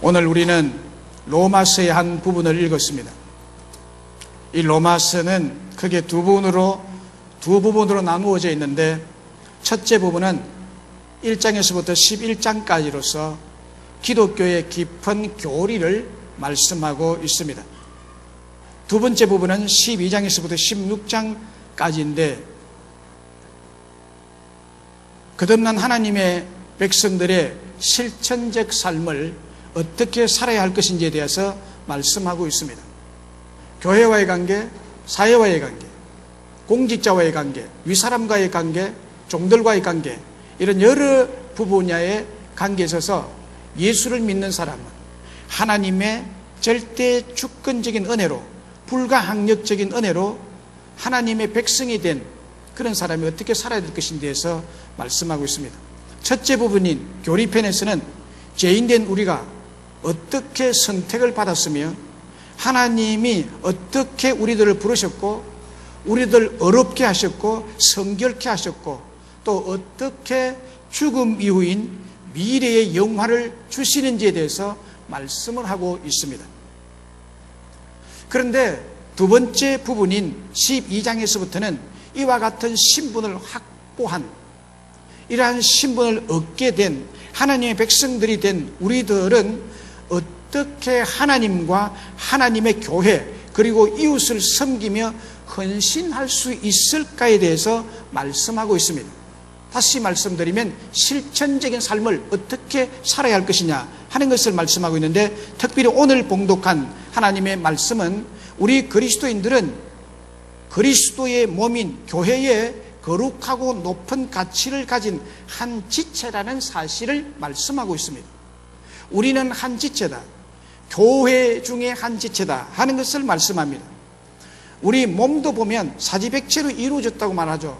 오늘 우리는 로마서의 한 부분을 읽었습니다. 이 로마서는 크게 두 부분으로 나누어져 있는데, 첫째 부분은 1장에서부터 11장까지로서 기독교의 깊은 교리를 말씀하고 있습니다. 두 번째 부분은 12장에서부터 16장까지인데, 거듭난 하나님의 백성들의 실천적 삶을 어떻게 살아야 할 것인지에 대해서 말씀하고 있습니다. 교회와의 관계, 사회와의 관계, 공직자와의 관계, 윗사람과의 관계, 종들과의 관계, 이런 여러 분야의 관계에 있어서 예수를 믿는 사람은 하나님의 절대 주권적인 은혜로, 불가항력적인 은혜로 하나님의 백성이 된 그런 사람이 어떻게 살아야 될 것인지에 대해서 말씀하고 있습니다. 첫째 부분인 교리편에서는 죄인된 우리가 어떻게 선택을 받았으며 하나님이 어떻게 우리들을 부르셨고 우리들 어렵게 하셨고 성결케 하셨고 또 어떻게 죽음 이후인 미래의 영화를 주시는지에 대해서 말씀을 하고 있습니다. 그런데 두 번째 부분인 12장에서부터는 이와 같은 신분을 확보한, 이러한 신분을 얻게 된 하나님의 백성들이 된 우리들은 어떻게 하나님과 하나님의 교회 그리고 이웃을 섬기며 헌신할 수 있을까에 대해서 말씀하고 있습니다. 다시 말씀드리면 실천적인 삶을 어떻게 살아야 할 것이냐 하는 것을 말씀하고 있는데, 특별히 오늘 봉독한 하나님의 말씀은 우리 그리스도인들은 그리스도의 몸인 교회에 거룩하고 높은 가치를 가진 한 지체라는 사실을 말씀하고 있습니다. 우리는 한 지체다, 교회 중에 한 지체다 하는 것을 말씀합니다. 우리 몸도 보면 사지백체로 이루어졌다고 말하죠.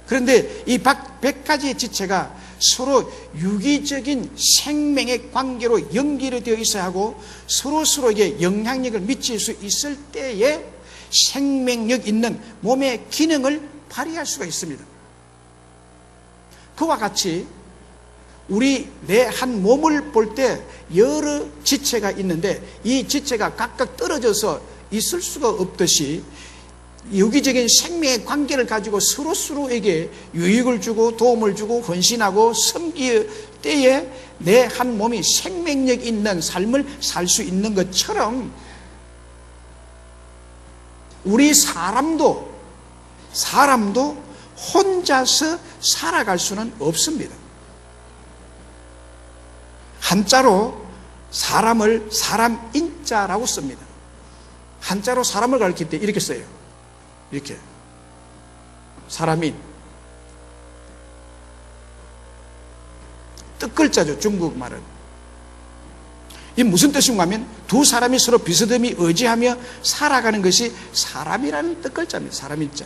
그런데 이 100가지의 지체가 서로 유기적인 생명의 관계로 연결되어 있어야 하고 서로에게 영향력을 미칠 수 있을 때에 생명력 있는 몸의 기능을 발휘할 수가 있습니다. 그와 같이 우리 내 한 몸을 볼 때 여러 지체가 있는데 이 지체가 각각 떨어져서 있을 수가 없듯이 유기적인 생명의 관계를 가지고 서로에게 유익을 주고 도움을 주고 헌신하고 섬길 때에 내 한 몸이 생명력 있는 삶을 살 수 있는 것처럼 우리 사람도 혼자서 살아갈 수는 없습니다. 한자로 사람을 사람인자라고 씁니다. 한자로 사람을 가리킬 때 이렇게 써요. 이렇게 사람인, 뜻글자죠. 중국말은. 이 무슨 뜻인가 하면 두 사람이 서로 비스듬히 의지하며 살아가는 것이 사람이라는 뜻글자입니다. 사람인자.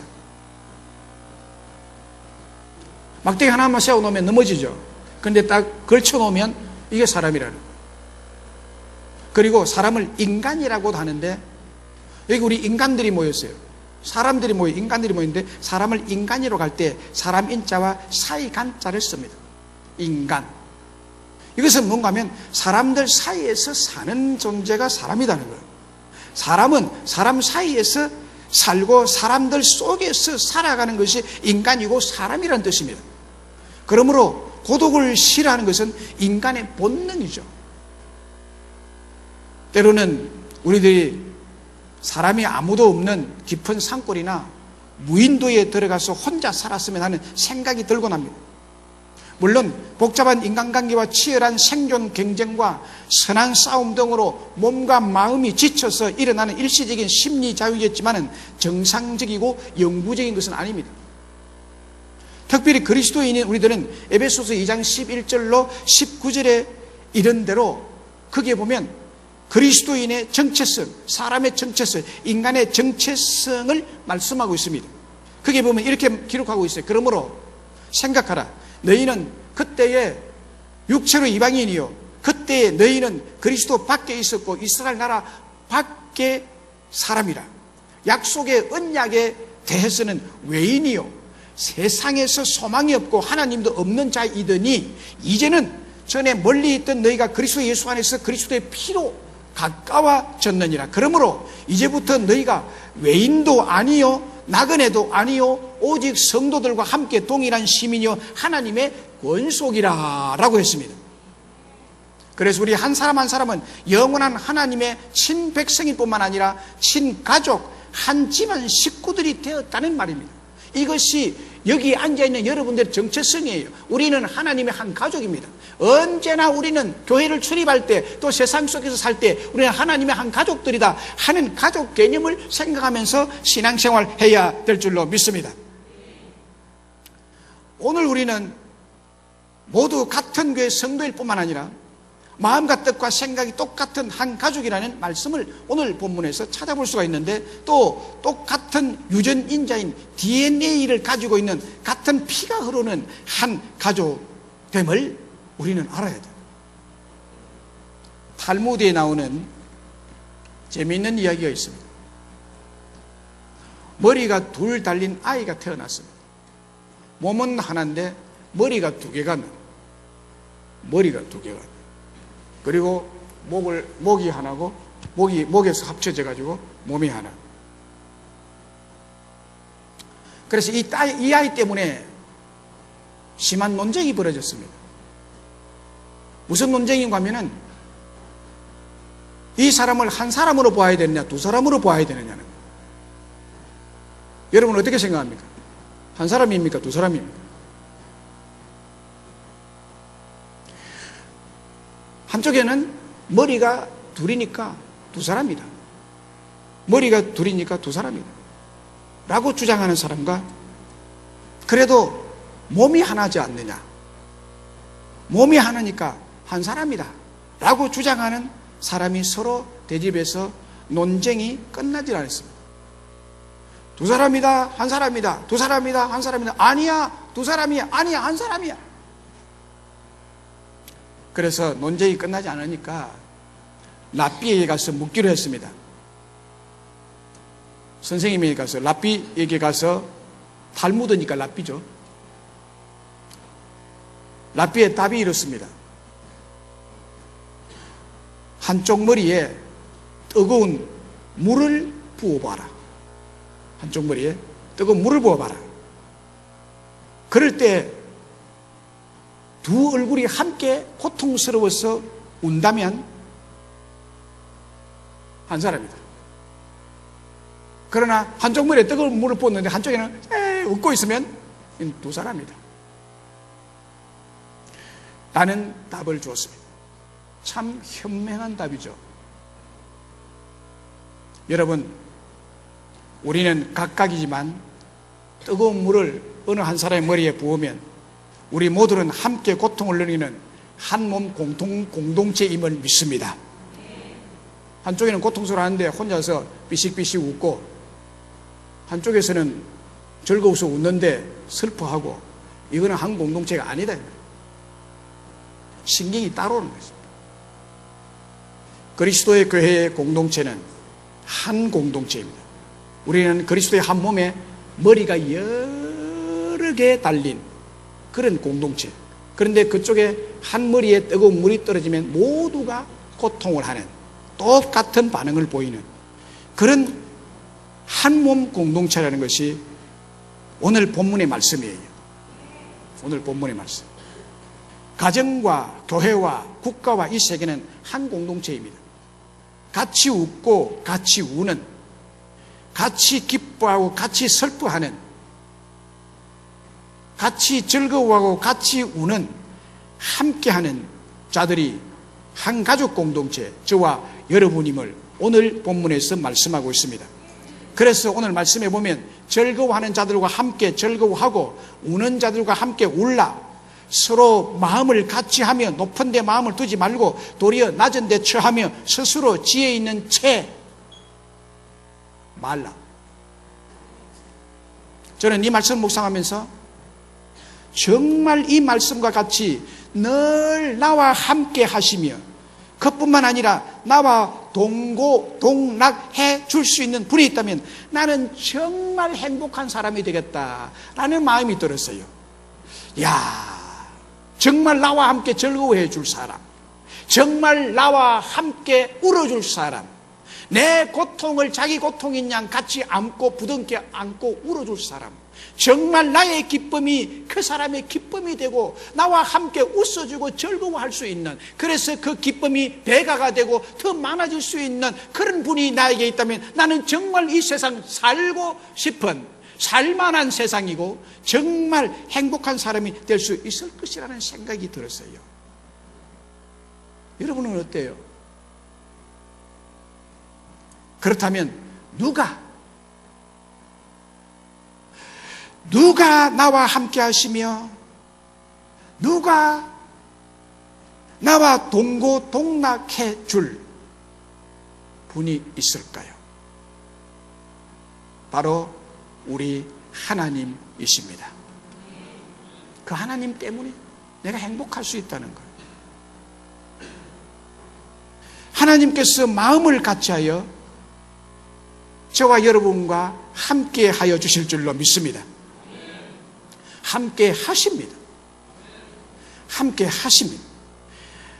막대기 하나만 세워놓으면 넘어지죠. 그런데 딱 걸쳐놓으면 이게 사람이라는 거예요. 그리고 사람을 인간이라고도 하는데 여기 우리 인간들이 모였어요. 인간들이 모였는데 사람을 인간이로 갈 때 사람 인자와 사이간자를 씁니다. 인간. 이것은 뭔가 하면 사람들 사이에서 사는 존재가 사람이라는 거예요. 사람은 사람 사이에서 살고 사람들 속에서 살아가는 것이 인간이고 사람이라는 뜻입니다. 그러므로 고독을 싫어하는 것은 인간의 본능이죠. 때로는 우리들이 사람이 아무도 없는 깊은 산골이나 무인도에 들어가서 혼자 살았으면 하는 생각이 들곤 합니다. 물론 복잡한 인간관계와 치열한 생존 경쟁과 선한 싸움 등으로 몸과 마음이 지쳐서 일어나는 일시적인 심리 자유겠지만 정상적이고 영구적인 것은 아닙니다. 특별히 그리스도인인 우리들은 에베소서 2장 11절로 19절에 이런 대로 거기에 보면 그리스도인의 정체성, 사람의 정체성, 인간의 정체성을 말씀하고 있습니다. 거기에 보면 이렇게 기록하고 있어요. 그러므로 생각하라. 너희는 그때에 육체로 이방인이요 그때에 너희는 그리스도 밖에 있었고 이스라엘 나라 밖에 사람이라. 약속의 언약에 대해서는 외인이요 세상에서 소망이 없고 하나님도 없는 자이더니 이제는 전에 멀리 있던 너희가 그리스도 예수 안에서 그리스도의 피로 가까워졌느니라. 그러므로 이제부터 너희가 외인도 아니요 나그네도 아니요 오직 성도들과 함께 동일한 시민이요 하나님의 권속이라 라고 했습니다. 그래서 우리 한 사람 한 사람은 영원한 하나님의 친백성일 뿐만 아니라 친가족, 한 집안 식구들이 되었다는 말입니다. 이것이 여기 앉아있는 여러분들의 정체성이에요. 우리는 하나님의 한 가족입니다. 언제나 우리는 교회를 출입할 때 또 세상 속에서 살 때 우리는 하나님의 한 가족들이다 하는 가족 개념을 생각하면서 신앙생활 해야 될 줄로 믿습니다. 오늘 우리는 모두 같은 교회 성도일 뿐만 아니라 마음과 뜻과 생각이 똑같은 한 가족이라는 말씀을 오늘 본문에서 찾아볼 수가 있는데, 또 똑같은 유전인자인 DNA를 가지고 있는 같은 피가 흐르는 한 가족됨을 우리는 알아야 돼요. 탈무드에 나오는 재미있는 이야기가 있습니다. 머리가 둘 달린 아이가 태어났습니다. 몸은 하나인데 머리가 두 개가 나요. 머리가 두 개가 나요. 그리고 목이 하나고 목에서 합쳐져 가지고 몸이 하나. 그래서 이 아이 때문에 심한 논쟁이 벌어졌습니다. 무슨 논쟁인가 하면은 이 사람을 한 사람으로 보아야 되느냐 두 사람으로 보아야 되느냐는. 여러분 어떻게 생각합니까? 한 사람입니까? 두 사람입니까? 한쪽에는 머리가 둘이니까 두 사람이다. 머리가 둘이니까 두 사람이다 라고 주장하는 사람과, 그래도 몸이 하나지 않느냐, 몸이 하나니까 한 사람이다 라고 주장하는 사람이 서로 대립해서 논쟁이 끝나질 않았습니다. 두 사람이다, 한 사람이다, 두 사람이다, 한 사람이다, 아니야, 두 사람이야, 아니야, 한 사람이야. 그래서 논쟁이 끝나지 않으니까 랍비에게 가서 묻기로 했습니다. 선생님에게 가서, 랍비에게 가서, 탈무드니까 랍비죠. 랍비의 답이 이렇습니다. 한쪽 머리에 뜨거운 물을 부어봐라. 한쪽 머리에 뜨거운 물을 부어봐라. 그럴 때 두 얼굴이 함께 고통스러워서 운다면 한 사람이다. 그러나 한쪽 머리에 뜨거운 물을 부었는데 한쪽에는 웃고 있으면 두 사람이다. 라는 답을 주었습니다. 참 현명한 답이죠. 여러분, 우리는 각각이지만 뜨거운 물을 어느 한 사람의 머리에 부으면 우리 모두는 함께 고통을 느끼는 한 몸 공동체임을 믿습니다. 한쪽에는 고통스러워하는데 혼자서 삐식삐식 웃고, 한쪽에서는 즐거워서 웃는데 슬퍼하고, 이거는 한 공동체가 아니다. 신경이 따로는 것입니다. 그리스도의 교회의 공동체는 한 공동체입니다. 우리는 그리스도의 한 몸에 머리가 여러 개 달린 그런 공동체. 그런데 그쪽에 한 머리에 뜨거운 물이 떨어지면 모두가 고통을 하는, 똑같은 반응을 보이는 그런 한 몸 공동체라는 것이 오늘 본문의 말씀이에요. 오늘 본문의 말씀. 가정과 교회와 국가와 이 세계는 한 공동체입니다. 같이 웃고 같이 우는, 같이 기뻐하고 같이 슬퍼하는, 같이 즐거워하고 같이 우는, 함께하는 자들이 한 가족 공동체, 저와 여러분임을 오늘 본문에서 말씀하고 있습니다. 그래서 오늘 말씀에 보면 즐거워하는 자들과 함께 즐거워하고 우는 자들과 함께 울라. 서로 마음을 같이 하며 높은 데 마음을 두지 말고 도리어 낮은 데 처하며 스스로 지혜 있는 채 말라. 저는 이 말씀 묵상하면서 정말 이 말씀과 같이 늘 나와 함께 하시며 그뿐만 아니라 나와 동고동락해 줄 수 있는 분이 있다면 나는 정말 행복한 사람이 되겠다라는 마음이 들었어요. 야, 정말 나와 함께 즐거워해 줄 사람, 정말 나와 함께 울어줄 사람, 내 고통을 자기 고통인 양 같이 안고 부둥켜 안고 울어줄 사람, 정말 나의 기쁨이 그 사람의 기쁨이 되고 나와 함께 웃어주고 즐거워할 수 있는, 그래서 그 기쁨이 배가가 되고 더 많아질 수 있는 그런 분이 나에게 있다면 나는 정말 이 세상 살고 싶은, 살만한 세상이고 정말 행복한 사람이 될 수 있을 것이라는 생각이 들었어요. 여러분은 어때요? 그렇다면 누가 나와 함께 하시며 누가 나와 동고동락해 줄 분이 있을까요? 바로 우리 하나님이십니다. 그 하나님 때문에 내가 행복할 수 있다는 거예요. 하나님께서 마음을 같이하여 저와 여러분과 함께 하여 주실 줄로 믿습니다. 함께 하십니다. 함께 하십니다.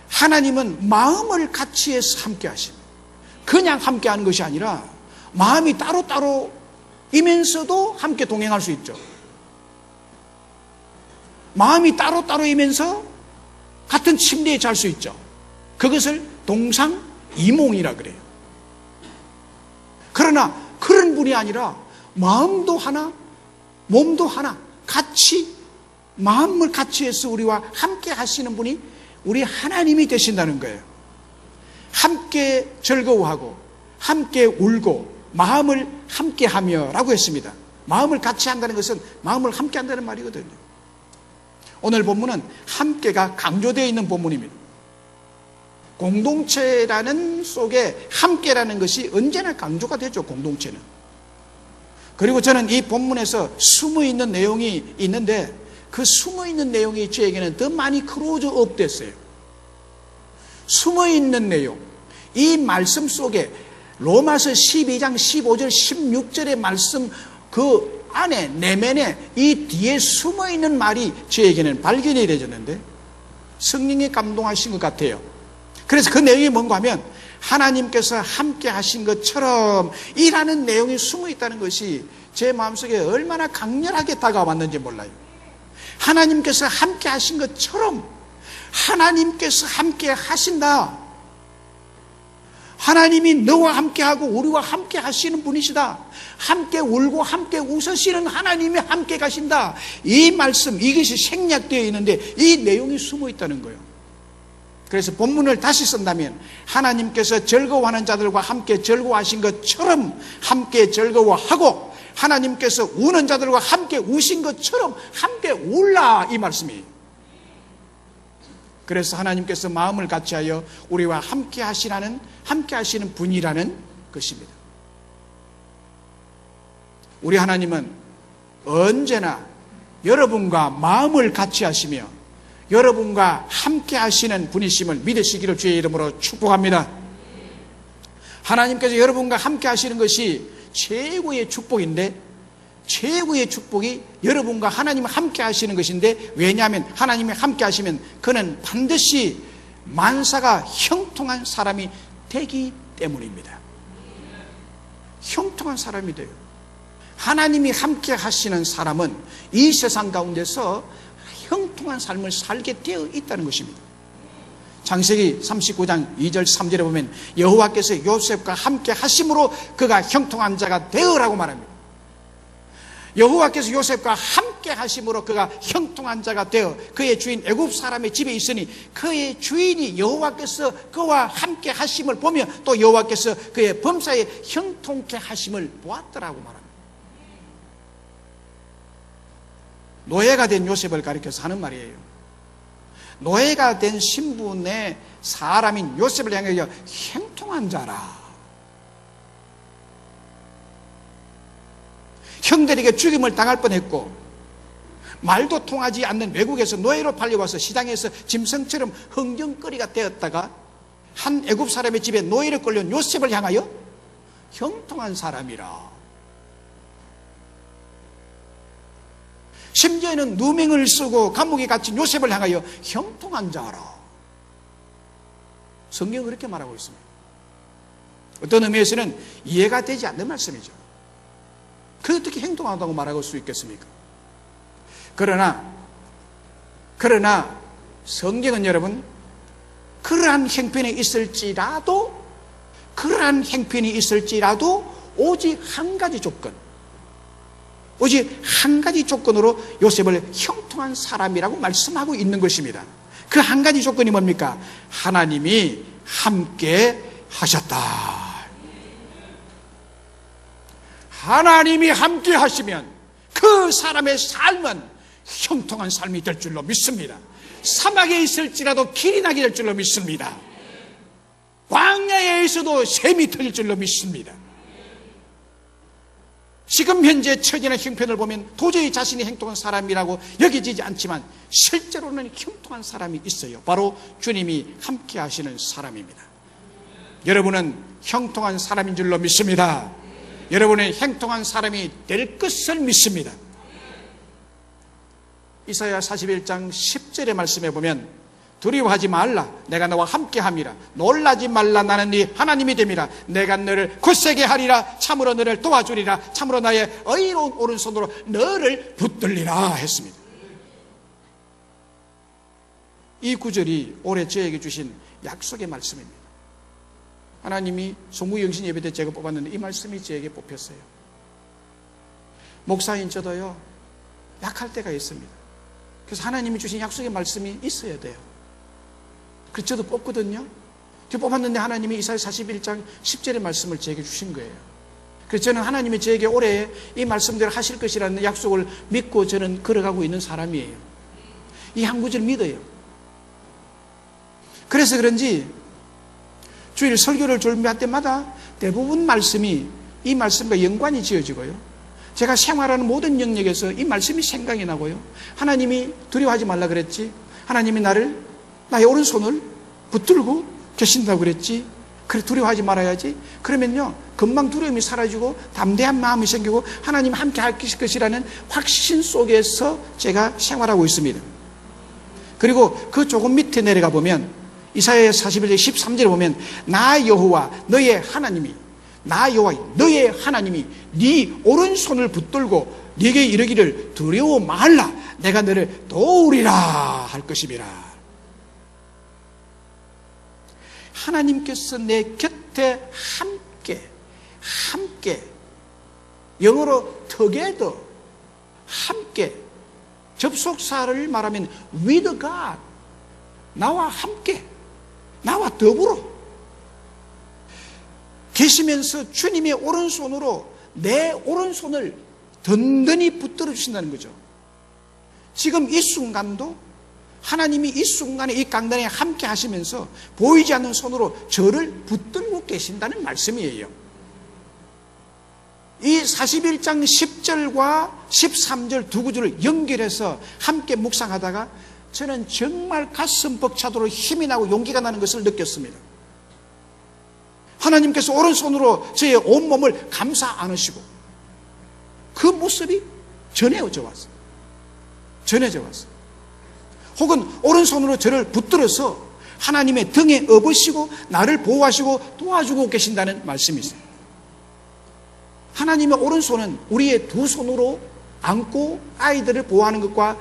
하나님은 마음을 같이 해서 함께 하십니다. 그냥 함께 하는 것이 아니라 마음이 따로따로 이면서도 함께 동행할 수 있죠. 마음이 따로따로이면서 같은 침대에 잘 수 있죠. 그것을 동상이몽이라 그래요. 그러나 그런 분이 아니라 마음도 하나, 몸도 하나, 같이 마음을 같이 해서 우리와 함께 하시는 분이 우리 하나님이 되신다는 거예요. 함께 즐거워하고 함께 울고 마음을 함께 하며 라고 했습니다. 마음을 같이 한다는 것은 마음을 함께 한다는 말이거든요. 오늘 본문은 함께가 강조되어 있는 본문입니다. 공동체라는 속에 함께라는 것이 언제나 강조가 되죠. 공동체는. 그리고 저는 이 본문에서 숨어있는 내용이 있는데 그 숨어있는 내용이 저에게는 더 많이 크로즈업 됐어요. 숨어있는 내용, 이 말씀 속에 로마서 12장 15절 16절의 말씀 그 안에 내면에 이 뒤에 숨어있는 말이 저에게는 발견이 되졌는데 성령이 감동하신 것 같아요. 그래서 그 내용이 뭔가 하면 하나님께서 함께 하신 것처럼 이라는 내용이 숨어 있다는 것이 제 마음속에 얼마나 강렬하게 다가왔는지 몰라요. 하나님께서 함께 하신 것처럼 하나님께서 함께 하신다. 하나님이 너와 함께하고 우리와 함께 하시는 분이시다. 함께 울고 함께 웃으시는 하나님이 함께 가신다. 이 말씀, 이것이 생략되어 있는데 이 내용이 숨어 있다는 거예요. 그래서 본문을 다시 쓴다면 하나님께서 즐거워하는 자들과 함께 즐거워하신 것처럼 함께 즐거워하고 하나님께서 우는 자들과 함께 우신 것처럼 함께 울라, 이 말씀이에요. 그래서 하나님께서 마음을 같이하여 우리와 함께 하시는 분이라는 것입니다. 우리 하나님은 언제나 여러분과 마음을 같이 하시며 여러분과 함께 하시는 분이심을 믿으시기를 주의 이름으로 축복합니다. 하나님께서 여러분과 함께 하시는 것이 최고의 축복인데 최고의 축복이 여러분과 하나님과 함께 하시는 것인데, 왜냐하면 하나님이 함께 하시면 그는 반드시 만사가 형통한 사람이 되기 때문입니다. 형통한 사람이 돼요. 하나님이 함께 하시는 사람은 이 세상 가운데서 형통한 삶을 살게 되어 있다는 것입니다. 창세기 39장 2절 3절에 보면 여호와께서 요셉과 함께 하심으로 그가 형통한 자가 되어라고 말합니다. 여호와께서 요셉과 함께 하심으로 그가 형통한 자가 되어 그의 주인 애굽 사람의 집에 있으니 그의 주인이 여호와께서 그와 함께 하심을 보며 또 여호와께서 그의 범사에 형통케 하심을 보았더라고 말합니다. 노예가 된 요셉을 가리켜서 하는 말이에요. 노예가 된 신분의 사람인 요셉을 향하여 형통한 자라. 형들에게 죽임을 당할 뻔했고 말도 통하지 않는 외국에서 노예로 팔려와서 시장에서 짐승처럼 흥정거리가 되었다가 한 애굽 사람의 집에 노예로 끌려온 요셉을 향하여 형통한 사람이라. 심지어는 누명을 쓰고 감옥에 갇힌 요셉을 향하여 형통한 자라. 성경은 그렇게 말하고 있습니다. 어떤 의미에서는 이해가 되지 않는 말씀이죠. 그 어떻게 행동하다고 말할 수 있겠습니까? 그러나 성경은 여러분, 그러한 형편이 있을지라도 오직 한 가지 조건으로 요셉을 형통한 사람이라고 말씀하고 있는 것입니다. 그 한 가지 조건이 뭡니까? 하나님이 함께 하셨다. 하나님이 함께 하시면 그 사람의 삶은 형통한 삶이 될 줄로 믿습니다. 사막에 있을지라도 길이 나게 될 줄로 믿습니다. 광야에 있어도 샘이 터질 줄로 믿습니다. 지금 현재 처지나 형편을 보면 도저히 자신이 형통한 사람이라고 여겨지지 않지만 실제로는 형통한 사람이 있어요. 바로 주님이 함께 하시는 사람입니다. 여러분은 형통한 사람인 줄로 믿습니다. 여러분은 형통한 사람이 될 것을 믿습니다. 이사야 41장 10절의 말씀에 보면 두려워하지 말라, 내가 너와 함께함이라. 놀라지 말라, 나는 네 하나님이 됨이라. 내가 너를 굳세게 하리라. 참으로 너를 도와주리라. 참으로 나의 의로운 오른손으로 너를 붙들리라 했습니다. 이 구절이 올해 저에게 주신 약속의 말씀입니다. 하나님이 송구영신 예배 때 제가 뽑았는데 이 말씀이 저에게 뽑혔어요. 목사인 저도요, 약할 때가 있습니다. 그래서 하나님이 주신 약속의 말씀이 있어야 돼요. 그래서 저도 뽑거든요. 저 뽑았는데 하나님이 이사야 41장 10절의 말씀을 저에게 주신 거예요. 그래서 저는 하나님이 저에게 올해 이 말씀대로 하실 것이라는 약속을 믿고 저는 걸어가고 있는 사람이에요. 이 한 구절 믿어요. 그래서 그런지 주일 설교를 준비할 때마다 대부분 말씀이 이 말씀과 연관이 지어지고요. 제가 생활하는 모든 영역에서 이 말씀이 생각이 나고요. 하나님이 두려워하지 말라 그랬지. 하나님이 나의 오른손을 붙들고 계신다고 그랬지. 그래, 두려워하지 말아야지. 그러면요, 금방 두려움이 사라지고 담대한 마음이 생기고 하나님 함께 할 것이라는 확신 속에서 제가 생활하고 있습니다. 그리고 그 조금 밑에 내려가 보면 이사야 41장 13절에 보면 나 여호와 너의 하나님이 네 오른손을 붙들고 네게 이르기를 두려워 말라, 내가 너를 도우리라 할 것임이라. 하나님께서 내 곁에 함께 영어로 together, 함께, 접속사를 말하면 with God, 나와 함께, 나와 더불어 계시면서 주님의 오른손으로 내 오른손을 든든히 붙들어 주신다는 거죠. 지금 이 순간도 하나님이 이 순간에 이 강단에 함께 하시면서 보이지 않는 손으로 저를 붙들고 계신다는 말씀이에요. 이 41장 10절과 13절 두 구절을 연결해서 함께 묵상하다가 저는 정말 가슴 벅차도록 힘이 나고 용기가 나는 것을 느꼈습니다. 하나님께서 오른손으로 저의 온몸을 감싸 안으시고 그 모습이 전해져 왔어요. 혹은 오른손으로 저를 붙들어서 하나님의 등에 업으시고 나를 보호하시고 도와주고 계신다는 말씀이 있어요. 하나님의 오른손은 우리의 두 손으로 안고 아이들을 보호하는 것과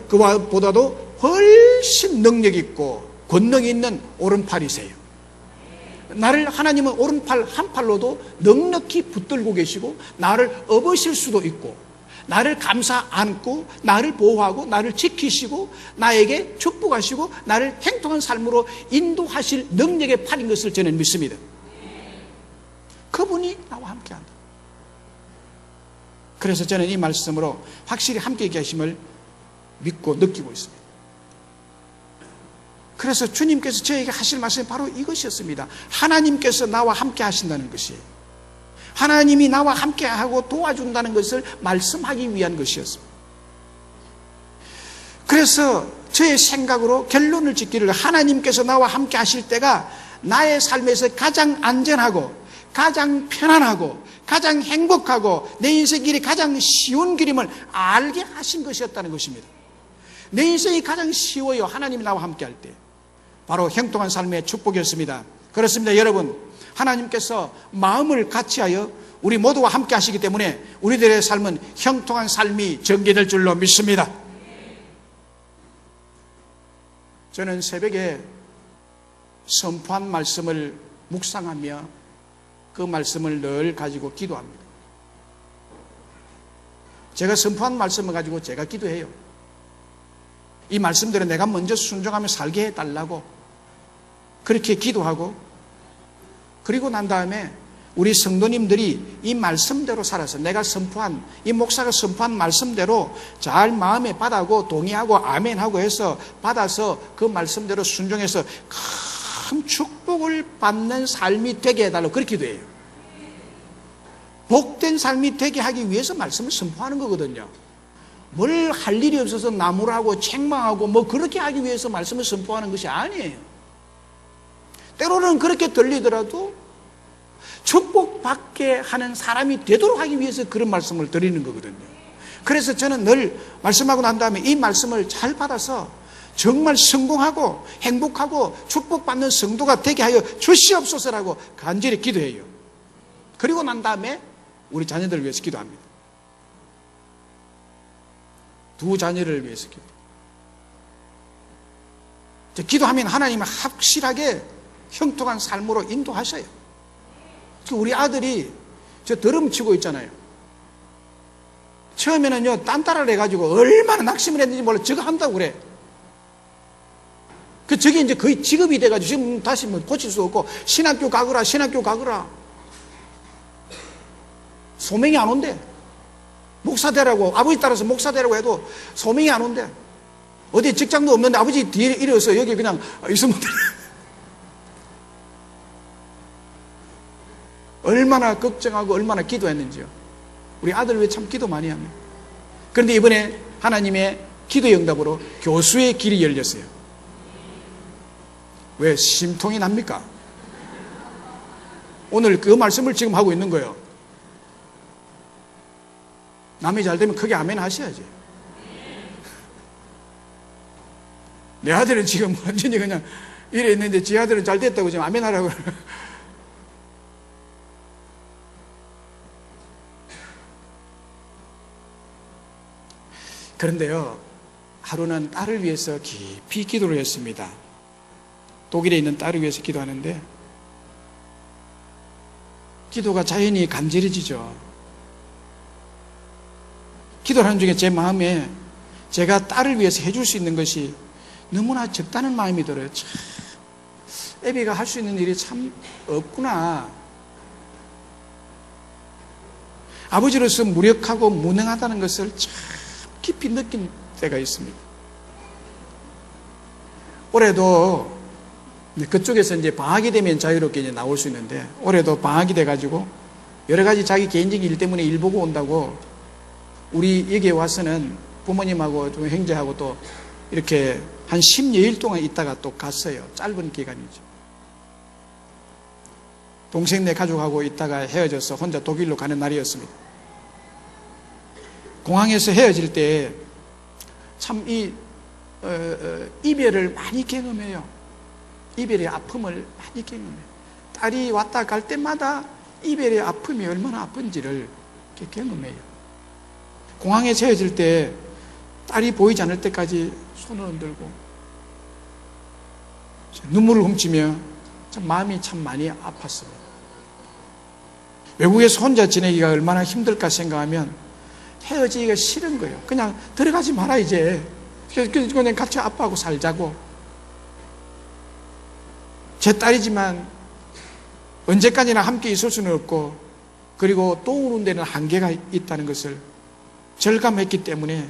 그와보다도 훨씬 능력 있고 권능이 있는 오른팔이세요. 나를 하나님은 오른팔 한 팔로도 넉넉히 붙들고 계시고 나를 업으실 수도 있고 나를 감싸 안고 나를 보호하고 나를 지키시고 나에게 축복하시고 나를 행통한 삶으로 인도하실 능력의 팔인 것을 저는 믿습니다. 그분이 나와 함께한다. 그래서 저는 이 말씀으로 확실히 함께 계심을 믿고 느끼고 있습니다. 그래서 주님께서 저에게 하실 말씀이 바로 이것이었습니다. 하나님께서 나와 함께 하신다는 것이에요. 하나님이 나와 함께하고 도와준다는 것을 말씀하기 위한 것이었습니다. 그래서 저의 생각으로 결론을 짓기를 하나님께서 나와 함께 하실 때가 나의 삶에서 가장 안전하고 가장 편안하고 가장 행복하고 내 인생 길이 가장 쉬운 길임을 알게 하신 것이었다는 것입니다. 내 인생이 가장 쉬워요. 하나님이 나와 함께 할 때. 바로 형통한 삶의 축복이었습니다. 그렇습니다. 여러분, 하나님께서 마음을 같이하여 우리 모두와 함께 하시기 때문에 우리들의 삶은 형통한 삶이 전개될 줄로 믿습니다. 저는 새벽에 선포한 말씀을 묵상하며 그 말씀을 늘 가지고 기도합니다. 제가 선포한 말씀을 가지고 제가 기도해요. 이 말씀대로 내가 먼저 순종하며 살게 해달라고 그렇게 기도하고, 그리고 난 다음에 우리 성도님들이 이 말씀대로 살아서 내가 선포한, 이 목사가 선포한 말씀대로 잘 마음에 받아고 동의하고 아멘하고 해서 받아서 그 말씀대로 순종해서 큰 축복을 받는 삶이 되게 해달라고 그렇게 기도해요. 복된 삶이 되게 하기 위해서 말씀을 선포하는 거거든요. 뭘 할 일이 없어서 나무라고 책망하고 뭐 그렇게 하기 위해서 말씀을 선포하는 것이 아니에요. 때로는 그렇게 들리더라도 축복받게 하는 사람이 되도록 하기 위해서 그런 말씀을 드리는 거거든요. 그래서 저는 늘 말씀하고 난 다음에 이 말씀을 잘 받아서 정말 성공하고 행복하고 축복받는 성도가 되게 하여 주시옵소서라고 간절히 기도해요. 그리고 난 다음에 우리 자녀들을 위해서 기도합니다. 두 자녀를 위해서 기도하면 하나님은 확실하게 형통한 삶으로 인도하셔요. 우리 아들이 저 드럼 치고 있잖아요. 처음에는요, 딴따라를 해가지고 얼마나 낙심을 했는지 몰라. 저거 한다고 그래. 저게 이제 거의 직업이 돼가지고 지금 다시 뭐 고칠 수 없고, 신학교 가거라, 신학교 가거라. 소명이 안 온대. 목사 되라고, 아버지 따라서 목사 되라고 해도 소명이 안 온대. 어디 직장도 없는데 아버지 뒤에 이래서 여기 그냥 있으면 돼. 얼마나 걱정하고 얼마나 기도했는지요. 우리 아들 왜 참 기도 많이 합니다. 그런데 이번에 하나님의 기도의 응답으로 교수의 길이 열렸어요. 왜 심통이 납니까? 오늘 그 말씀을 지금 하고 있는 거예요. 남이 잘 되면 크게 아멘 하셔야지. 내 아들은 지금 완전히 그냥 이래 있는데 지 아들은 잘 됐다고 지금 아멘 하라고. 그런데요, 하루는 딸을 위해서 깊이 기도를 했습니다. 독일에 있는 딸을 위해서 기도하는데 기도가 자연히 간절해지죠. 기도를 하는 중에 제 마음에 제가 딸을 위해서 해줄 수 있는 것이 너무나 적다는 마음이 들어요. 참, 애비가 할 수 있는 일이 참 없구나. 아버지로서 무력하고 무능하다는 것을 참 깊이 느낀 때가 있습니다. 올해도 그쪽에서 이제 방학이 되면 자유롭게 이제 나올 수 있는데, 올해도 방학이 돼가지고 여러 가지 자기 개인적인 일 때문에 일 보고 온다고 우리 여기에 와서는 부모님하고 좀 형제하고 또 이렇게 한 10여일 동안 있다가 또 갔어요. 짧은 기간이죠. 동생네 가족하고 있다가 헤어져서 혼자 독일로 가는 날이었습니다. 공항에서 헤어질 때 참 이별을 많이 경험해요. 이별의 아픔을 많이 경험해요. 딸이 왔다 갈 때마다 이별의 아픔이 얼마나 아픈지를 이렇게 경험해요. 공항에서 헤어질 때 딸이 보이지 않을 때까지 손을 흔들고 눈물을 훔치며 참 마음이 참 많이 아팠습니다. 외국에서 혼자 지내기가 얼마나 힘들까 생각하면 헤어지기가 싫은 거예요. 그냥 들어가지 마라 이제. 그냥 같이 아빠하고 살자고. 제 딸이지만 언제까지나 함께 있을 수는 없고, 그리고 또 우는 데는 한계가 있다는 것을 절감했기 때문에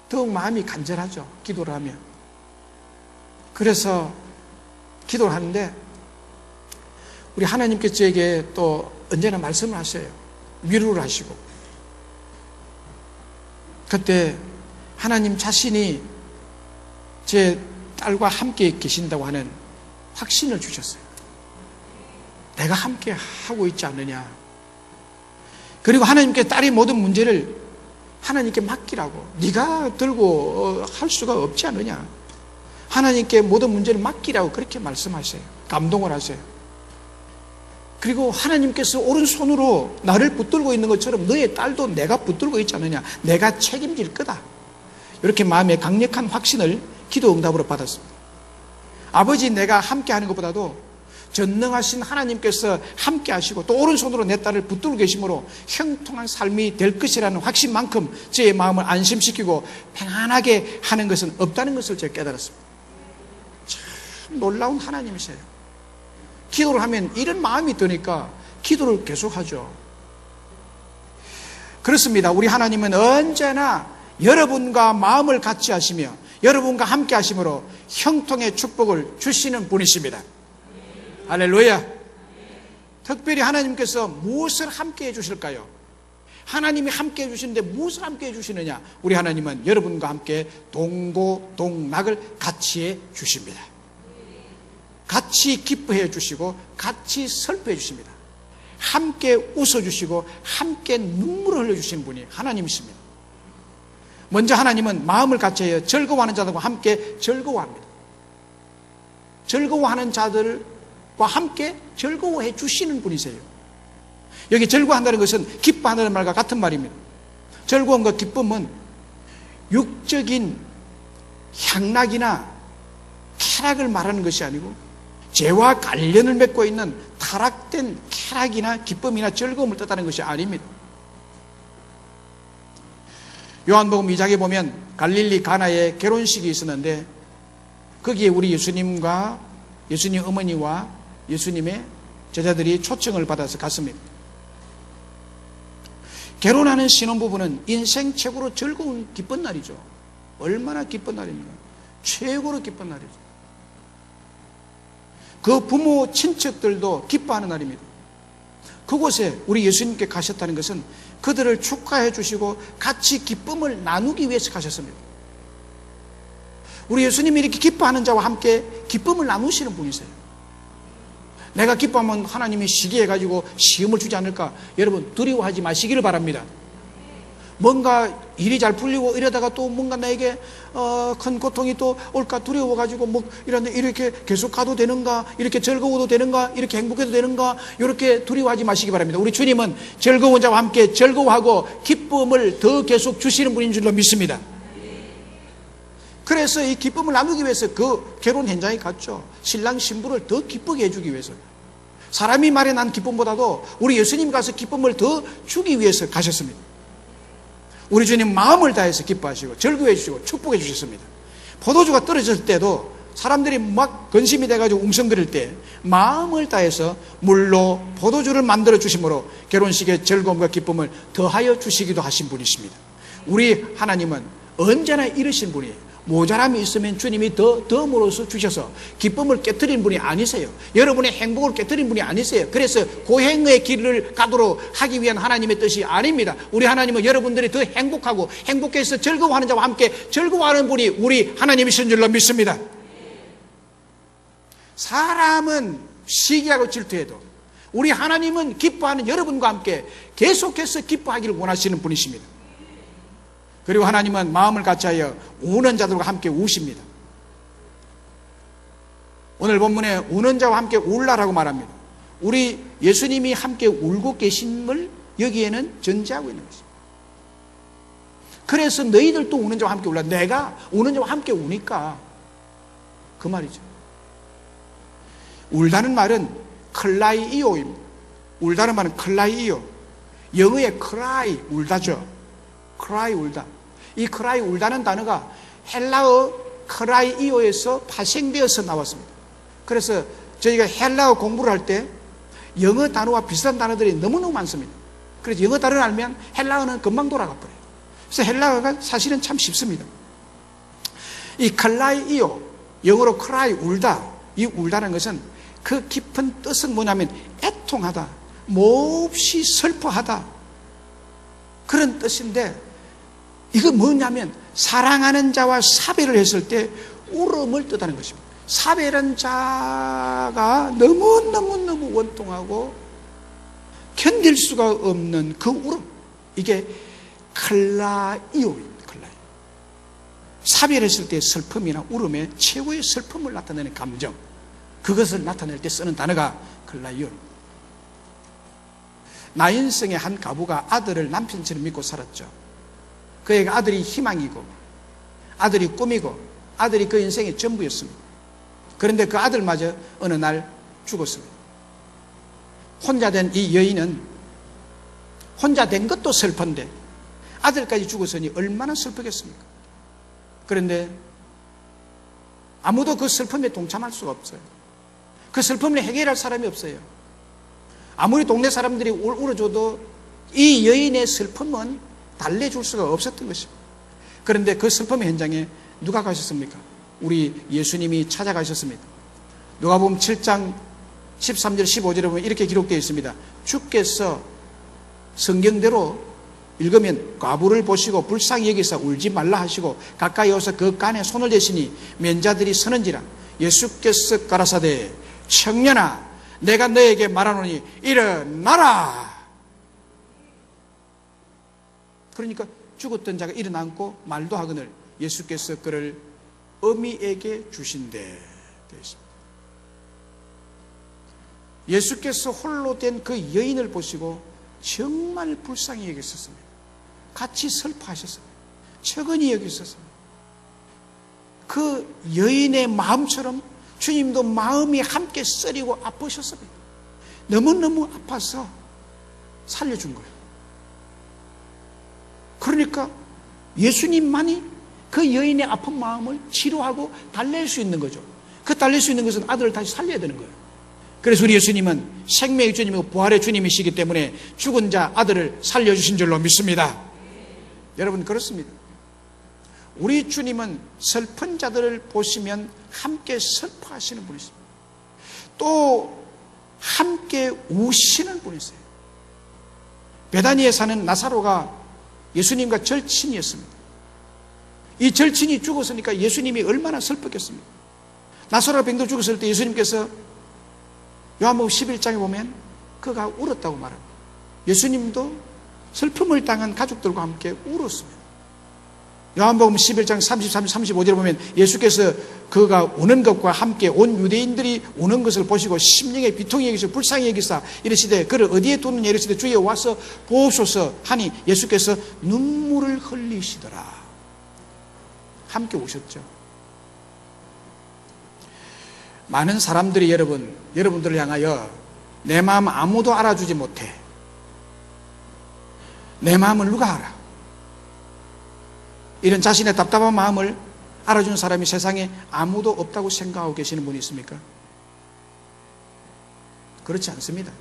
더욱 마음이 간절하죠. 기도를 하면. 그래서 기도를 하는데 우리 하나님께서 저에게 또 언제나 말씀을 하셔요. 위로를 하시고. 그때 하나님 자신이 제 딸과 함께 계신다고 하는 확신을 주셨어요. 내가 함께 하고 있지 않느냐. 그리고 하나님께 딸의 모든 문제를 하나님께 맡기라고. 네가 들고 할 수가 없지 않느냐. 하나님께 모든 문제를 맡기라고 그렇게 말씀하세요. 감동을 하세요. 그리고 하나님께서 오른손으로 나를 붙들고 있는 것처럼 너의 딸도 내가 붙들고 있지 않느냐. 내가 책임질 거다. 이렇게 마음에 강력한 확신을 기도 응답으로 받았습니다. 아버지, 내가 함께 하는 것보다도 전능하신 하나님께서 함께 하시고 또 오른손으로 내 딸을 붙들고 계심으로 형통한 삶이 될 것이라는 확신만큼 제 마음을 안심시키고 평안하게 하는 것은 없다는 것을 제가 깨달았습니다. 참 놀라운 하나님이세요. 기도를 하면 이런 마음이 드니까 기도를 계속하죠. 그렇습니다. 우리 하나님은 언제나 여러분과 마음을 같이 하시며 여러분과 함께 하심으로 형통의 축복을 주시는 분이십니다. 할렐루야. 특별히 하나님께서 무엇을 함께 해주실까요? 하나님이 함께 해주시는데 무엇을 함께 해주시느냐? 우리 하나님은 여러분과 함께 동고동락을 같이 해주십니다. 같이 기뻐해 주시고 같이 슬퍼해 주십니다. 함께 웃어주시고 함께 눈물을 흘려주시는 분이 하나님이십니다. 먼저 하나님은 마음을 같이 해요. 즐거워하는 자들과 함께 즐거워합니다. 즐거워하는 자들과 함께 즐거워해 주시는 분이세요. 여기 즐거워한다는 것은 기뻐한다는 말과 같은 말입니다. 즐거움과 기쁨은 육적인 향락이나 쾌락을 말하는 것이 아니고 죄와 관련을 맺고 있는 타락된 쾌락이나 기쁨이나 즐거움을 뜻하는 것이 아닙니다. 요한복음 2장에 보면 갈릴리 가나에 결혼식이 있었는데 거기에 우리 예수님과 예수님 어머니와 예수님의 제자들이 초청을 받아서 갔습니다. 결혼하는 신혼부부는 인생 최고로 즐거운 기쁜 날이죠. 얼마나 기쁜 날입니까? 최고로 기쁜 날이죠. 그 부모 친척들도 기뻐하는 날입니다. 그곳에 우리 예수님께 가셨다는 것은 그들을 축하해 주시고 같이 기쁨을 나누기 위해서 가셨습니다. 우리 예수님이 이렇게 기뻐하는 자와 함께 기쁨을 나누시는 분이세요. 내가 기뻐하면 하나님이 시기해가지고 시험을 주지 않을까? 여러분 두려워하지 마시기를 바랍니다. 뭔가 일이 잘 풀리고 이러다가 또 뭔가 나에게 큰 고통이 또 올까 두려워가지고 뭐 이렇게 계속 가도 되는가? 이렇게 즐거워도 되는가? 이렇게 행복해도 되는가? 이렇게 두려워하지 마시기 바랍니다. 우리 주님은 즐거운 자와 함께 즐거워하고 기쁨을 더 계속 주시는 분인 줄로 믿습니다. 그래서 이 기쁨을 나누기 위해서 그 결혼 현장에 갔죠. 신랑 신부를 더 기쁘게 해주기 위해서. 사람이 마련한 기쁨보다도 우리 예수님 가서 기쁨을 더 주기 위해서 가셨습니다. 우리 주님 마음을 다해서 기뻐하시고 즐거워해 주시고 축복해 주셨습니다. 포도주가 떨어질 때도 사람들이 막 근심이 돼가지고 웅성거릴 때 마음을 다해서 물로 포도주를 만들어 주심으로 결혼식의 즐거움과 기쁨을 더하여 주시기도 하신 분이십니다. 우리 하나님은 언제나 이러신 분이에요. 모자람이 있으면 주님이 덤으로써 주셔서 기쁨을 깨뜨린 분이 아니세요. 여러분의 행복을 깨뜨린 분이 아니세요. 그래서 고행의 길을 가도록 하기 위한 하나님의 뜻이 아닙니다. 우리 하나님은 여러분들이 더 행복하고 행복해서 즐거워하는 자와 함께 즐거워하는 분이 우리 하나님이신 줄로 믿습니다. 사람은 시기하고 질투해도 우리 하나님은 기뻐하는 여러분과 함께 계속해서 기뻐하기를 원하시는 분이십니다. 그리고 하나님은 마음을 같이하여 우는 자들과 함께 우십니다. 오늘 본문에 우는 자와 함께 울라라고 말합니다. 우리 예수님이 함께 울고 계심을 여기에는 전제하고 있는 것입니다. 그래서 너희들도 우는 자와 함께 울라. 내가 우는 자와 함께 우니까 그 말이죠. 울다는 말은 클라이이오입니다. 울다는 말은 클라이이오. 영어의 cry 울다죠. cry 울다. 이 cry 울다는 단어가 헬라어 cry이오에서 파생되어서 나왔습니다. 그래서 저희가 헬라어 공부를 할 때 영어 단어와 비슷한 단어들이 너무너무 많습니다. 그래서 영어 단어를 알면 헬라어는 금방 돌아가 버려요. 그래서 헬라어가 사실은 참 쉽습니다. 이 클라이이오, 영어로 cry 울다. 이 울다는 것은 그 깊은 뜻은 뭐냐면 애통하다, 몹시 슬퍼하다, 그런 뜻인데 이거 뭐냐면 사랑하는 자와 사별을 했을 때 울음을 뜻하는 것입니다. 사별한 자가 너무너무 원통하고 견딜 수가 없는 그 울음, 이게 클라이오입니다. 클라이오. 사별했을 때의 슬픔이나 울음의 최고의 슬픔을 나타내는 감정, 그것을 나타낼 때 쓰는 단어가 클라이오입니다. 나인성의 한 가부가 아들을 남편처럼 믿고 살았죠. 그에게 아들이 희망이고 아들이 꿈이고 아들이 그 인생의 전부였습니다. 그런데 그 아들마저 어느 날 죽었습니다. 혼자 된 이 여인은 혼자 된 것도 슬픈데 아들까지 죽었으니 얼마나 슬프겠습니까? 그런데 아무도 그 슬픔에 동참할 수가 없어요. 그 슬픔을 해결할 사람이 없어요. 아무리 동네 사람들이 울어줘도 이 여인의 슬픔은 달래줄 수가 없었던 것입니다. 그런데 그 슬픔의 현장에 누가 가셨습니까? 우리 예수님이 찾아가셨습니다. 누가복음 7장 13절 15절에 보면 이렇게 기록되어 있습니다. 주께서 성경대로 읽으면 과부를 보시고 불쌍히 여기사 울지 말라 하시고 가까이 오서 그 간에 손을 대시니 면자들이 서는지라. 예수께서 가라사대 청년아 내가 너에게 말하노니 일어나라. 그러니까 죽었던 자가 일어나고 말도 하거늘 예수께서 그를 어미에게 주신대 되어 있습니다. 예수께서 홀로 된 그 여인을 보시고 정말 불쌍히 여기셨습니다. 같이 슬퍼하셨습니다. 측은히 여기셨습니다. 그 여인의 마음처럼 주님도 마음이 함께 쓰리고 아프셨습니다. 너무너무 아파서 살려준 거예요. 그러니까 예수님만이 그 여인의 아픈 마음을 치료하고 달랠 수 있는 거죠. 그 달랠 수 있는 것은 아들을 다시 살려야 되는 거예요. 그래서 우리 예수님은 생명의 주님이고 부활의 주님이시기 때문에 죽은 자 아들을 살려주신 줄로 믿습니다. 여러분 그렇습니다. 우리 주님은 슬픈 자들을 보시면 함께 슬퍼하시는 분이십니다. 또 함께 우시는 분이세요. 베다니에 사는 나사로가 예수님과 절친이었습니다. 이 절친이 죽었으니까 예수님이 얼마나 슬펐겠습니까? 나사로가 병들어 죽었을 때 예수님께서 요한복음 11장에 보면 그가 울었다고 말합니다. 예수님도 슬픔을 당한 가족들과 함께 울었습니다. 요한복음 11장 33, 35절에 보면 예수께서 그가 우는 것과 함께 온 유대인들이 우는 것을 보시고 심령에 비통히 여기시고 불쌍히 여기사 이르시되 그를 어디에 두느냐 이르시되 주여 와서 보옵소서 하니 예수께서 눈물을 흘리시더라. 함께 우셨죠. 많은 사람들이 여러분들을 향하여 내 마음 아무도 알아주지 못해. 내 마음을 누가 알아? 이런 자신의 답답한 마음을 알아주는 사람이 세상에 아무도 없다고 생각하고 계시는 분이 있습니까? 그렇지 않습니다.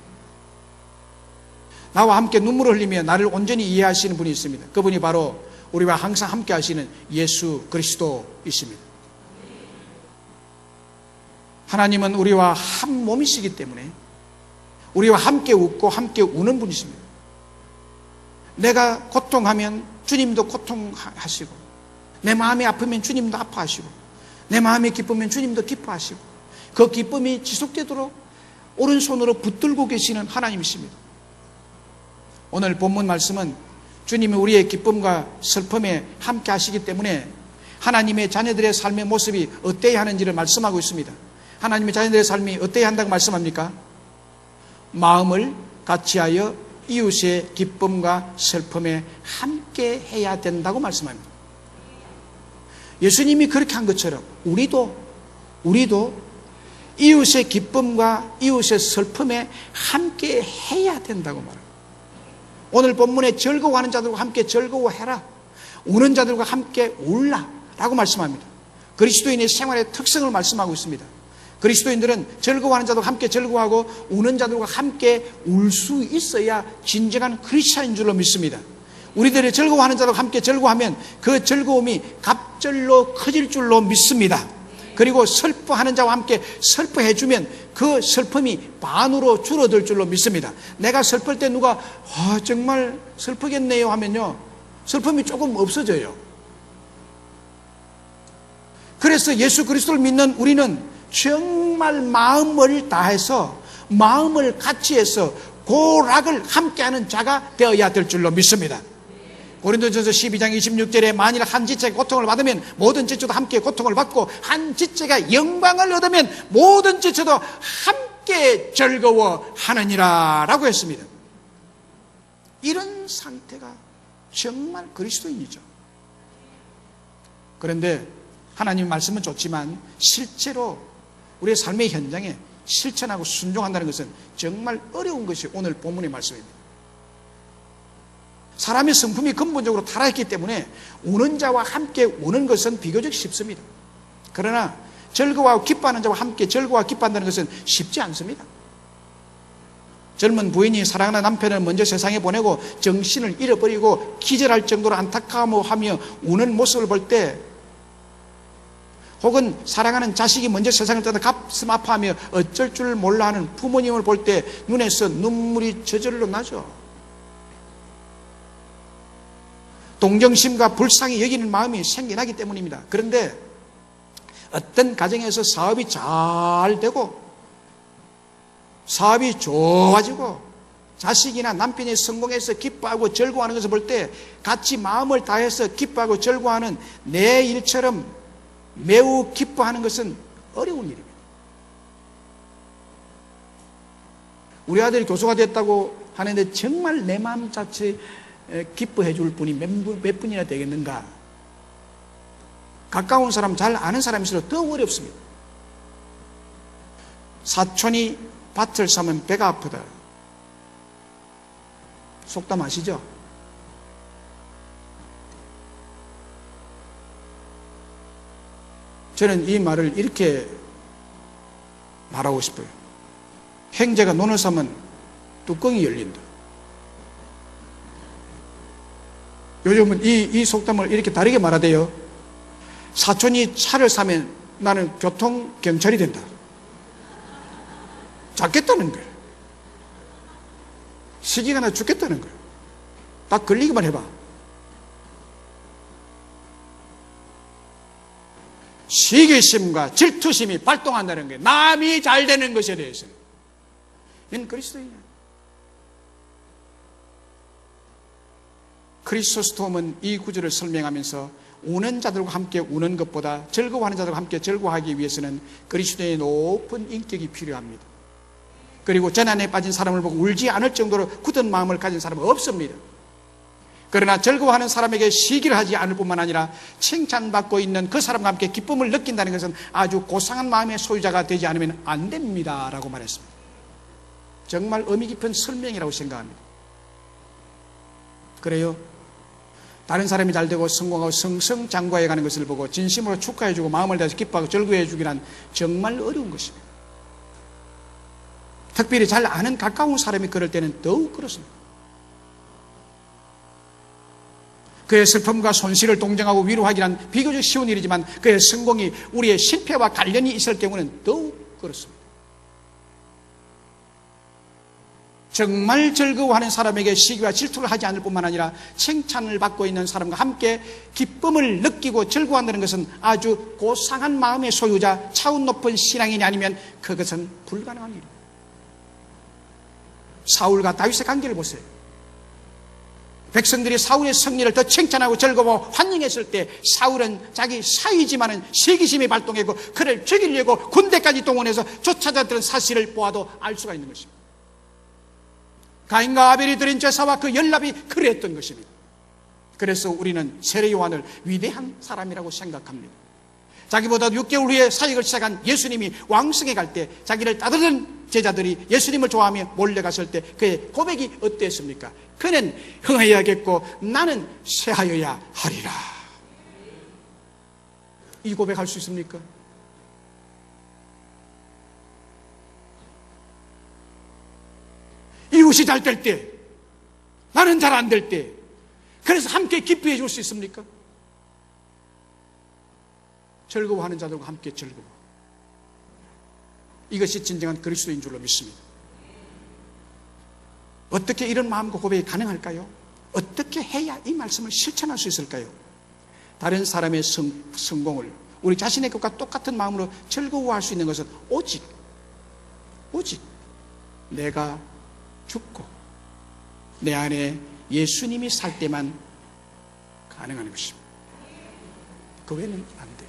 나와 함께 눈물을 흘리며 나를 온전히 이해하시는 분이 있습니다. 그분이 바로 우리와 항상 함께 하시는 예수 그리스도이십니다. 하나님은 우리와 한 몸이시기 때문에 우리와 함께 웃고 함께 우는 분이십니다. 내가 고통하면 주님도 고통하시고 내 마음이 아프면 주님도 아파하시고 내 마음이 기쁘면 주님도 기뻐하시고 그 기쁨이 지속되도록 오른손으로 붙들고 계시는 하나님이십니다. 오늘 본문 말씀은 주님이 우리의 기쁨과 슬픔에 함께 하시기 때문에 하나님의 자녀들의 삶의 모습이 어때야 하는지를 말씀하고 있습니다. 하나님의 자녀들의 삶이 어때야 한다고 말씀합니까? 마음을 같이하여 이웃의 기쁨과 슬픔에 함께 해야 된다고 말씀합니다. 예수님이 그렇게 한 것처럼 우리도 이웃의 기쁨과 이웃의 슬픔에 함께 해야 된다고 말합니다. 오늘 본문에 즐거워하는 자들과 함께 즐거워해라, 우는 자들과 함께 울라 라고 말씀합니다. 그리스도인의 생활의 특성을 말씀하고 있습니다. 그리스도인들은 즐거워하는 자들과 함께 즐거워하고 우는 자들과 함께 울 수 있어야 진정한 크리스찬인 줄로 믿습니다. 우리들이 즐거워하는 자들과 함께 즐거워하면 그 즐거움이 갑절로 커질 줄로 믿습니다. 그리고 슬퍼하는 자와 함께 슬퍼해주면 그 슬픔이 반으로 줄어들 줄로 믿습니다. 내가 슬플 때 누가 정말 슬프겠네요 하면요, 슬픔이 조금 없어져요. 그래서 예수 그리스도를 믿는 우리는 정말 마음을 다해서 마음을 같이 해서 고락을 함께하는 자가 되어야 될 줄로 믿습니다. 고린도전서 12장 26절에 만일 한 지체가 고통을 받으면 모든 지체도 함께 고통을 받고 한 지체가 영광을 얻으면 모든 지체도 함께 즐거워하느니라 라고 했습니다. 이런 상태가 정말 그리스도인이죠. 그런데 하나님 말씀은 좋지만 실제로 우리의 삶의 현장에 실천하고 순종한다는 것은 정말 어려운 것이 오늘 본문의 말씀입니다. 사람의 성품이 근본적으로 타락했기 때문에 우는 자와 함께 우는 것은 비교적 쉽습니다. 그러나 즐거워하고 기뻐하는 자와 함께 즐거워하고 기뻐한다는 것은 쉽지 않습니다. 젊은 부인이 사랑하는 남편을 먼저 세상에 보내고 정신을 잃어버리고 기절할 정도로 안타까워하며 우는 모습을 볼 때, 혹은 사랑하는 자식이 먼저 세상을 떠나 가슴 아파하며 어쩔 줄 몰라 하는 부모님을 볼 때 눈에서 눈물이 저절로 나죠. 동정심과 불쌍히 여기는 마음이 생겨나기 때문입니다. 그런데 어떤 가정에서 사업이 잘 되고 사업이 좋아지고 자식이나 남편이 성공해서 기뻐하고 즐거워하는 것을 볼 때 같이 마음을 다해서 기뻐하고 즐거워하는 내 일처럼 매우 기뻐하는 것은 어려운 일입니다. 우리 아들이 교수가 됐다고 하는데 정말 내 마음 자체 기뻐해 줄 분이 몇 분이나 되겠는가? 가까운 사람, 잘 아는 사람일수록 더 어렵습니다. 사촌이 밭을 사면 배가 아프다. 속담 아시죠? 저는 이 말을 이렇게 말하고 싶어요. 형제가 논을 사면 뚜껑이 열린다. 요즘은 이 속담을 이렇게 다르게 말하대요. 사촌이 차를 사면 나는 교통경찰이 된다. 잡겠다는 거예요. 시기가 나 죽겠다는 거예요. 딱 걸리기만 해봐. 시기심과 질투심이 발동한다는 거예요. 남이 잘 되는 것에 대해서는. 이는 그리스도인이에요. 크리소스톰은 이 구절을 설명하면서 우는 자들과 함께 우는 것보다 즐거워하는 자들과 함께 즐거워하기 위해서는 그리스도의 높은 인격이 필요합니다. 그리고 재난에 빠진 사람을 보고 울지 않을 정도로 굳은 마음을 가진 사람은 없습니다. 그러나 즐거워하는 사람에게 시기를 하지 않을 뿐만 아니라 칭찬받고 있는 그 사람과 함께 기쁨을 느낀다는 것은 아주 고상한 마음의 소유자가 되지 않으면 안 됩니다 라고 말했습니다. 정말 의미 깊은 설명이라고 생각합니다. 그래요? 다른 사람이 잘되고 성공하고 승승장구해 가는 것을 보고 진심으로 축하해주고 마음을 다해서 기뻐하고 즐거워해주기란 정말 어려운 것입니다. 특별히 잘 아는 가까운 사람이 그럴 때는 더욱 그렇습니다. 그의 슬픔과 손실을 동정하고 위로하기란 비교적 쉬운 일이지만 그의 성공이 우리의 실패와 관련이 있을 경우는 더욱 그렇습니다. 정말 즐거워하는 사람에게 시기와 질투를 하지 않을 뿐만 아니라 칭찬을 받고 있는 사람과 함께 기쁨을 느끼고 즐거워한다는 것은 아주 고상한 마음의 소유자, 차원 높은 신앙인이 아니면 그것은 불가능한 일입니다. 사울과 다윗의 관계를 보세요. 백성들이 사울의 승리를 더 칭찬하고 즐거워 환영했을 때 사울은 자기 사위지만은 시기심이 발동했고 그를 죽이려고 군대까지 동원해서 쫓아다녔던 사실을 보아도 알 수가 있는 것입니다. 가인과 아벨이 드린 제사와 그 연합이 그랬던 것입니다. 그래서 우리는 세례 요한을 위대한 사람이라고 생각합니다. 자기보다 6개월 후에 사역을 시작한 예수님이 왕성에 갈 때 자기를 따르는 제자들이 예수님을 좋아하며 몰려갔을 때 그의 고백이 어땠습니까? 그는 흥하여야겠고 나는 쇠하여야 하리라. 이 고백할 수 있습니까? 이웃이 잘 될 때, 나는 잘 안 될 때, 그래서 함께 기뻐해 줄 수 있습니까? 즐거워하는 자들과 함께 즐거워. 이것이 진정한 그리스도인 줄로 믿습니다. 어떻게 이런 마음과 고백이 가능할까요? 어떻게 해야 이 말씀을 실천할 수 있을까요? 다른 사람의 성공을 우리 자신의 것과 똑같은 마음으로 즐거워할 수 있는 것은 오직 내가 죽고 내 안에 예수님이 살 때만 가능한 것입니다. 그 외에는 안 돼요.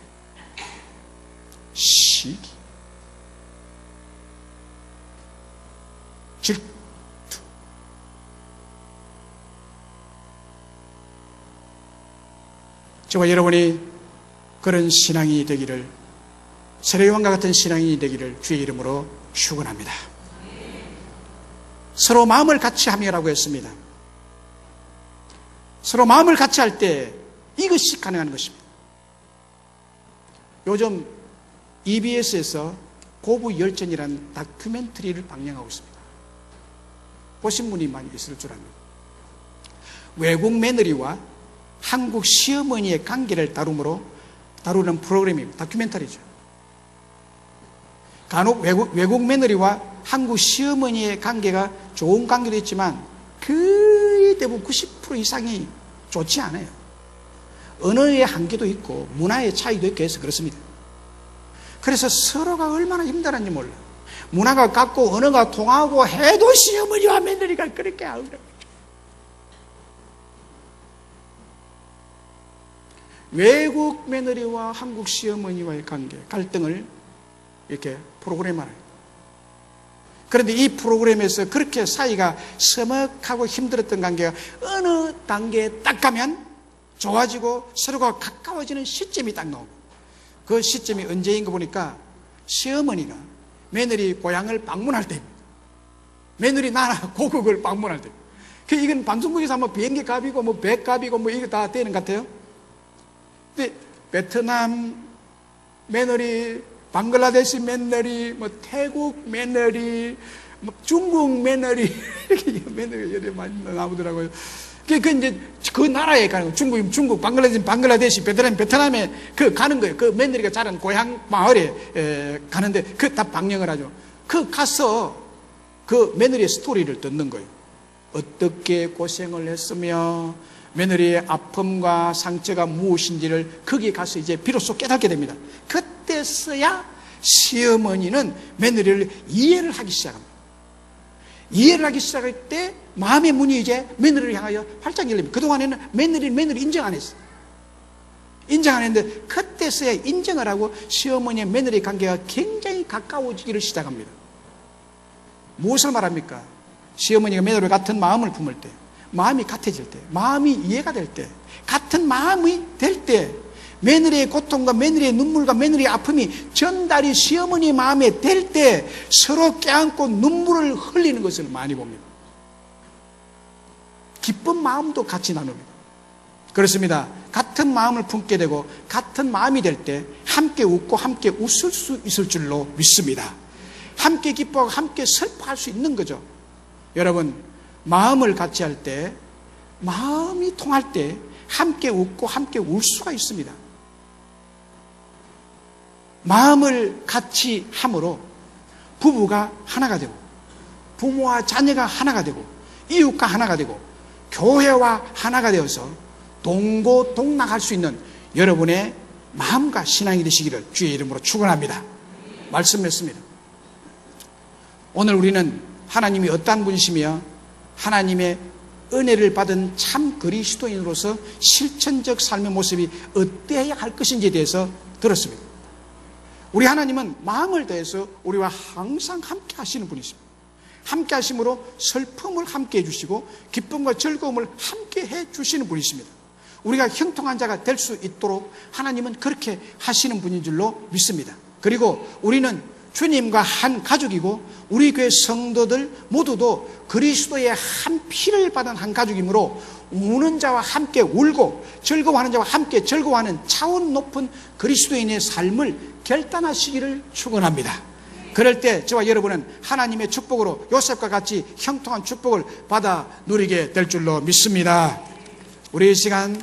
시기, 질투, 저와 여러분이 그런 신앙이 되기를, 세례요한과 같은 신앙이 되기를 주의 이름으로 축원합니다. 서로 마음을 같이 하며라고 했습니다. 서로 마음을 같이 할 때 이것이 가능한 것입니다. 요즘 EBS에서 고부열전이라는 다큐멘터리를 방영하고 있습니다. 보신 분이 많이 있을 줄 압니다. 외국 며느리와 한국 시어머니의 관계를 다루는 프로그램입니다. 다큐멘터리죠. 간혹 외국 며느리와 한국 시어머니의 관계가 좋은 관계도 있지만 거의 대부분 90% 이상이 좋지 않아요. 언어의 한계도 있고 문화의 차이도 있고 해서 그렇습니다. 그래서 서로가 얼마나 힘들었는지 몰라요. 문화가 같고 언어가 통하고 해도 시어머니와 며느리가 그렇게 하더라고요. 외국 며느리와 한국 시어머니와의 관계, 갈등을 이렇게 프로그램화해요. 그런데 이 프로그램에서 그렇게 사이가 서먹하고 힘들었던 관계가 어느 단계에 딱 가면 좋아지고 서로가 가까워지는 시점이 딱 나오고, 그 시점이 언제인가 보니까 시어머니가 며느리 고향을 방문할 때, 며느리 나라 고국을 방문할 때, 이건 방송국에서 뭐 비행기 값이고 뭐 배 값이고 뭐 이거 다 되는 것 같아요. 근데 베트남 며느리, 방글라데시 며느리, 뭐 태국 며느리, 뭐 중국 며느리, 이렇게 며느리가 여러 많이 나오더라고요. 그 이제 그 나라에 가는 거예요. 중국, 방글라데시, 베트남에 가는 거예요. 그 며느리가 자란 고향 마을에 가는데 그 다 방영을 하죠. 가서 그 며느리의 스토리를 듣는 거예요. 어떻게 고생을 했으며 며느리의 아픔과 상처가 무엇인지를 거기에 가서 이제 비로소 깨닫게 됩니다. 그때서야 시어머니는 며느리를 이해를 하기 시작합니다. 이해를 하기 시작할 때 마음의 문이 이제 며느리를 향하여 활짝 열립니다. 그동안에는 며느리 인정 안 했어요. 인정 안 했는데 그때서야 인정을 하고 시어머니의 며느리 관계가 굉장히 가까워지기를 시작합니다. 무엇을 말합니까? 시어머니가 며느리와 같은 마음을 품을 때, 마음이 같아질 때, 마음이 이해가 될 때, 같은 마음이 될 때, 며느리의 고통과 며느리의 눈물과 며느리의 아픔이 전달이 시어머니의 마음에 될 때 서로 껴안고 눈물을 흘리는 것을 많이 봅니다. 기쁜 마음도 같이 나눕니다. 그렇습니다. 같은 마음을 품게 되고 같은 마음이 될 때 함께 웃고 함께 웃을 수 있을 줄로 믿습니다. 함께 기뻐하고 함께 슬퍼할 수 있는 거죠. 여러분, 마음을 같이 할 때, 마음이 통할 때 함께 웃고 함께 울 수가 있습니다. 마음을 같이 함으로 부부가 하나가 되고, 부모와 자녀가 하나가 되고, 이웃과 하나가 되고, 교회와 하나가 되어서 동고동락할 수 있는 여러분의 마음과 신앙이 되시기를 주의 이름으로 축원합니다. 말씀했습니다. 오늘 우리는 하나님이 어떠한 분이시며 하나님의 은혜를 받은 참 그리스도인으로서 실천적 삶의 모습이 어때야 할 것인지에 대해서 들었습니다. 우리 하나님은 마음을 다해서 우리와 항상 함께 하시는 분이십니다. 함께 하심으로 슬픔을 함께 해주시고 기쁨과 즐거움을 함께 해주시는 분이십니다. 우리가 형통한 자가 될 수 있도록 하나님은 그렇게 하시는 분인 줄로 믿습니다. 그리고 우리는 주님과 한 가족이고 우리 교회 성도들 모두도 그리스도의 한 피를 받은 한 가족이므로 우는 자와 함께 울고 즐거워하는 자와 함께 즐거워하는 차원 높은 그리스도인의 삶을 결단하시기를 축원합니다. 그럴 때 저와 여러분은 하나님의 축복으로 요셉과 같이 형통한 축복을 받아 누리게 될 줄로 믿습니다. 우리 이 시간